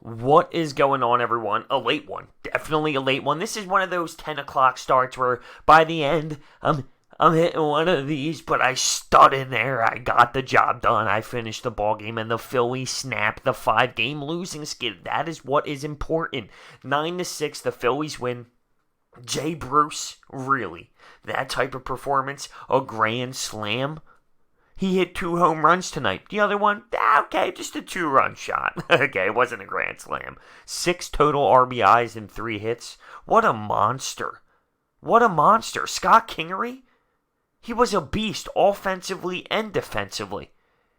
What is going on, everyone? A late one. Definitely a late one. This is one of those 10 o'clock starts where by the end, I'm hitting one of these, but I stud in there. I got the job done. I finished the ball game, and the Phillies snapped the 5-game losing skid. That is what is important. 9-6, the Phillies win. Jay Bruce, really? That type of performance? A grand slam? He hit 2 home runs tonight. The other one, okay, just a 2-run shot. Okay, it wasn't a grand slam. 6 total RBIs and 3 hits. What a monster. What a monster. Scott Kingery, he was a beast offensively and defensively.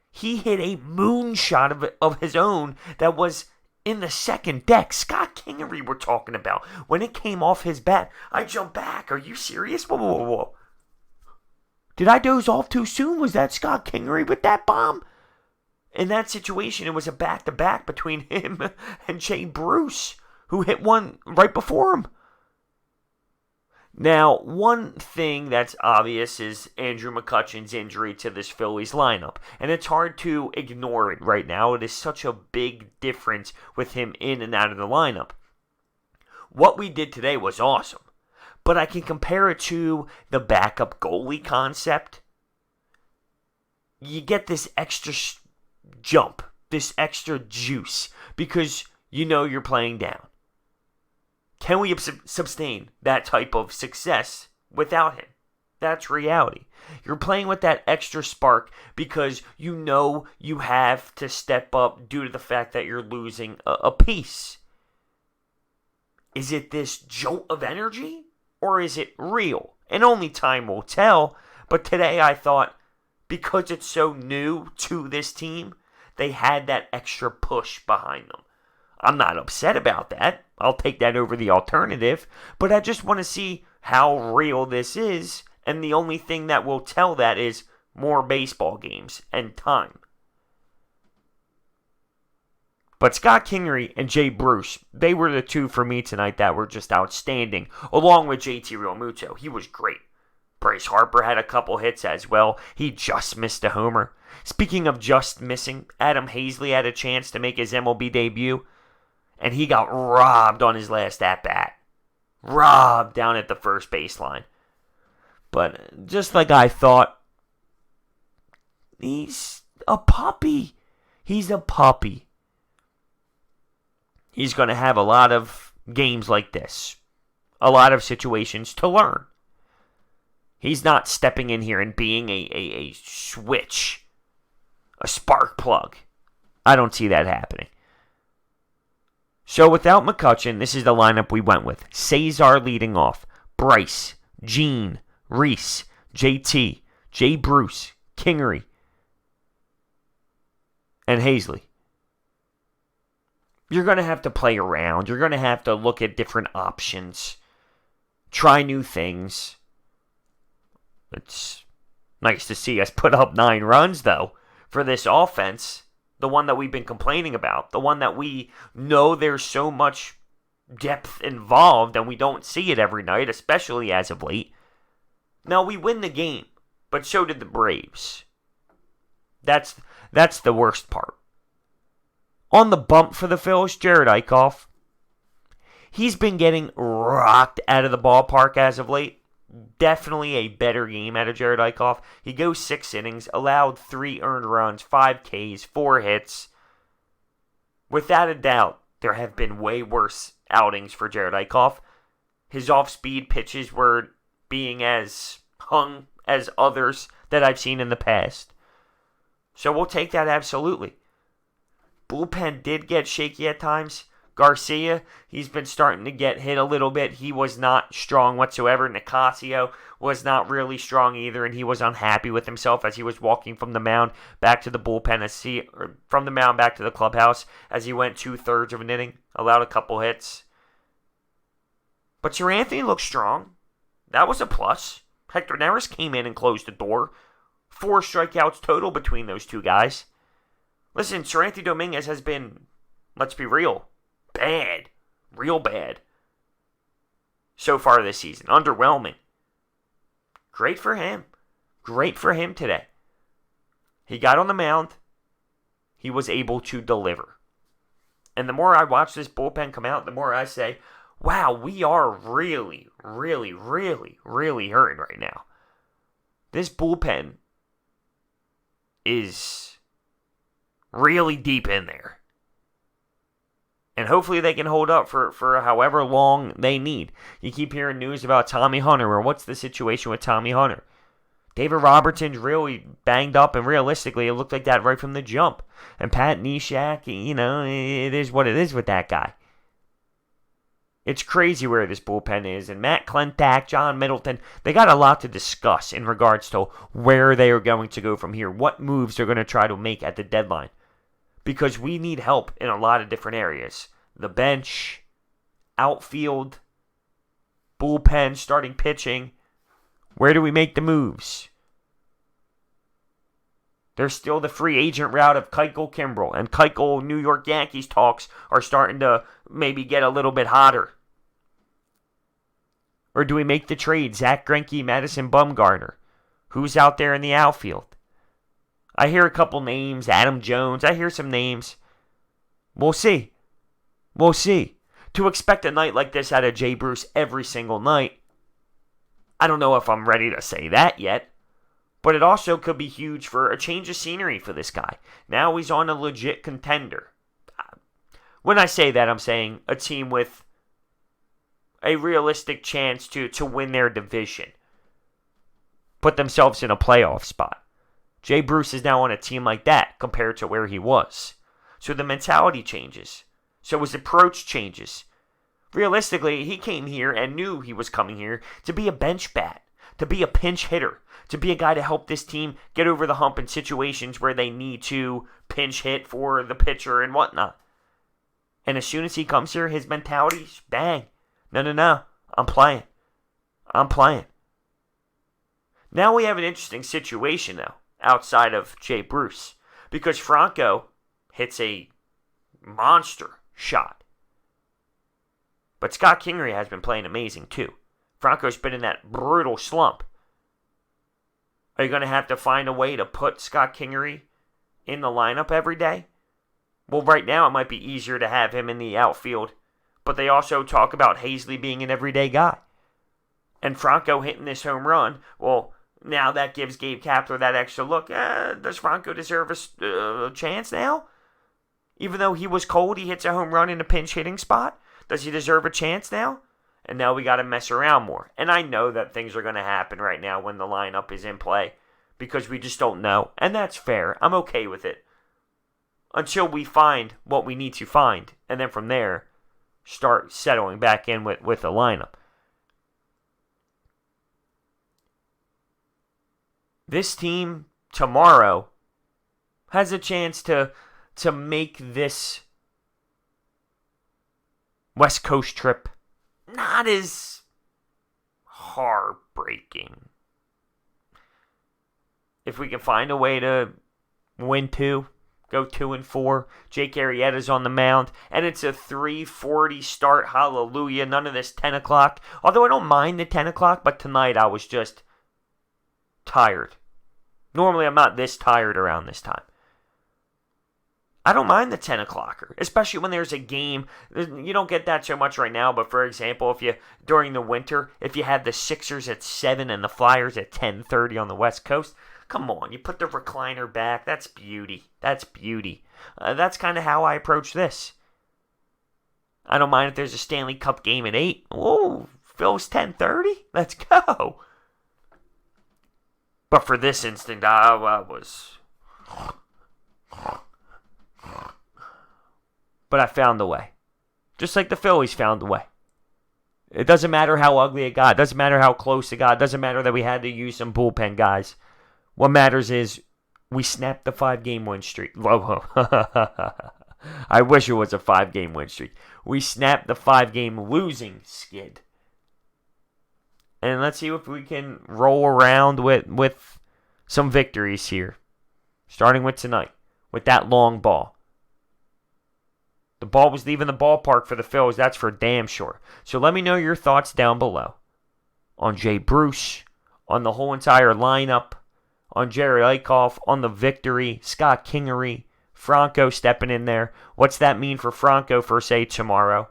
He hit a moonshot of his own that was in the second deck. Scott Kingery we're talking about. When it came off his bat, I jumped back. Are you serious? Whoa. Did I doze off too soon? Was that Scott Kingery with that bomb? In that situation, it was a back-to-back between him and Jay Bruce, who hit one right before him. Now, one thing that's obvious is Andrew McCutchen's injury to this Phillies lineup. And it's hard to ignore it right now. It is such a big difference with him in and out of the lineup. What we did today was awesome. But I can compare it to the backup goalie concept. You get this extra jump, this extra juice, because you know you're playing down. Can we sustain that type of success without him? That's reality. You're playing with that extra spark because you know you have to step up due to the fact that you're losing a piece. Is it this jolt of energy? Or is it real? And only time will tell. But today I thought, because it's so new to this team, they had that extra push behind them. I'm not upset about that. I'll take that over the alternative. But I just want to see how real this is. And the only thing that will tell that is more baseball games and time. But Scott Kingery and Jay Bruce, they were the two for me tonight that were just outstanding, along with JT Realmuto. He was great. Bryce Harper had a couple hits as well. He just missed a homer. Speaking of just missing, Adam Hazley had a chance to make his MLB debut, and he got robbed on his last at-bat. Robbed down at the first baseline. But just like I thought, he's a puppy. He's a puppy. He's going to have a lot of games like this. A lot of situations to learn. He's not stepping in here and being a switch. A spark plug. I don't see that happening. So without McCutchen, this is the lineup we went with. Cesar leading off. Bryce, Gene, Reese, JT, Jay Bruce, Kingery, and Hazley. You're going to have to play around. You're going to have to look at different options. Try new things. It's nice to see us put up 9 runs, though, for this offense. The one that we've been complaining about. The one that we know there's so much depth involved, and we don't see it every night, especially as of late. Now, we win the game, but so did the Braves. That's the worst part. On the bump for the Phillies, Jerad Eichkoff. He's been getting rocked out of the ballpark as of late. Definitely a better game out of Jerad Eichkoff. He goes 6 innings, allowed 3 earned runs, 5 Ks, 4 hits. Without a doubt, there have been way worse outings for Jerad Eichkoff. His off-speed pitches were being as hung as others that I've seen in the past. So we'll take that absolutely. Bullpen did get shaky at times. Garcia, he's been starting to get hit a little bit. He was not strong whatsoever. Nicasio was not really strong either, and he was unhappy with himself as he was walking from the mound back to the bullpen, from the mound back to the clubhouse as he went 2/3 of an inning, allowed a couple hits. But Sir Anthony looked strong. That was a plus. Hector Neris came in and closed the door. 4 strikeouts total between those two guys. Listen, Sir Anthony Dominguez has been, let's be real, bad. Real bad. So far this season. Underwhelming. Great for him. Great for him today. He got on the mound. He was able to deliver. And the more I watch this bullpen come out, the more I say, wow, we are really, really, really, really hurting right now. This bullpen is really deep in there. And hopefully they can hold up for however long they need. You keep hearing news about Tommy Hunter, or what's the situation with Tommy Hunter? David Robertson's really banged up, and realistically, it looked like that right from the jump. And Pat Neshek, it is what it is with that guy. It's crazy where this bullpen is. And Matt Klentak, John Middleton, they got a lot to discuss in regards to where they are going to go from here, what moves they're going to try to make at the deadline. Because we need help in a lot of different areas. The bench, outfield, bullpen, starting pitching. Where do we make the moves? There's still the free agent route of Keuchel Kimbrel. And Keuchel New York Yankees talks are starting to maybe get a little bit hotter. Or do we make the trade? Zach Greinke, Madison Bumgarner. Who's out there in the outfield? I hear a couple names. Adam Jones. I hear some names. We'll see. We'll see. To expect a night like this out of Jay Bruce every single night, I don't know if I'm ready to say that yet. But it also could be huge for a change of scenery for this guy. Now he's on a legit contender. When I say that, I'm saying a team with a realistic chance to win their division. Put themselves in a playoff spot. Jay Bruce is now on a team like that compared to where he was. So the mentality changes. So his approach changes. Realistically, he came here and knew he was coming here to be a bench bat, to be a pinch hitter, to be a guy to help this team get over the hump in situations where they need to pinch hit for the pitcher and whatnot. And as soon as he comes here, his mentality's bang. No. I'm playing. Now we have an interesting situation, though, outside of Jay Bruce. Because Franco hits a monster shot. But Scott Kingery has been playing amazing, too. Franco's been in that brutal slump. Are you going to have to find a way to put Scott Kingery in the lineup every day? Well, right now it might be easier to have him in the outfield. But they also talk about Hazley being an everyday guy. And Franco hitting this home run, well, now that gives Gabe Kapler that extra look. Does Franco deserve a chance now? Even though he was cold, he hits a home run in a pinch hitting spot. Does he deserve a chance now? And now we got to mess around more. And I know that things are going to happen right now when the lineup is in play. Because we just don't know. And that's fair. I'm okay with it. Until we find what we need to find. And then from there, start settling back in with the lineup. This team tomorrow has a chance to make this West Coast trip not as heartbreaking. If we can find a way to win 2, go 2-4, Jake Arrieta's on the mound, and it's a 3:40 start, hallelujah, none of this 10 o'clock. Although I don't mind the 10 o'clock, but tonight I was just tired. Normally I'm not this tired around this time. I don't mind the 10 o'clocker, especially when there's a game. You don't get that so much right now, but for example, during the winter, if you had the Sixers at 7 and the Flyers at 10:30 on the West Coast, come on, you put the recliner back. That's beauty. That's kind of how I approach this. I don't mind if there's a Stanley Cup game at 8. Oh, Phil's 10:30? Let's go. But for this instant, I was... But I found a way. Just like the Phillies found a way. It doesn't matter how ugly it got. It doesn't matter how close it got. It doesn't matter that we had to use some bullpen guys. What matters is we snapped the 5-game win streak. I wish it was a 5-game win streak. We snapped the 5-game losing skid. And let's see if we can roll around with some victories here. Starting with tonight. With that long ball. The ball was leaving the ballpark for the Phillies. That's for damn sure. So let me know your thoughts down below. On Jay Bruce. On the whole entire lineup. On Jerad Eichkoff. On the victory. Scott Kingery. Franco stepping in there. What's that mean for Franco for, say, tomorrow?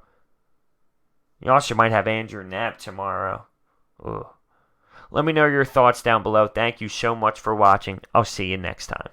You also might have Andrew Knapp tomorrow. Ugh. Let me know your thoughts down below. Thank you so much for watching. I'll see you next time.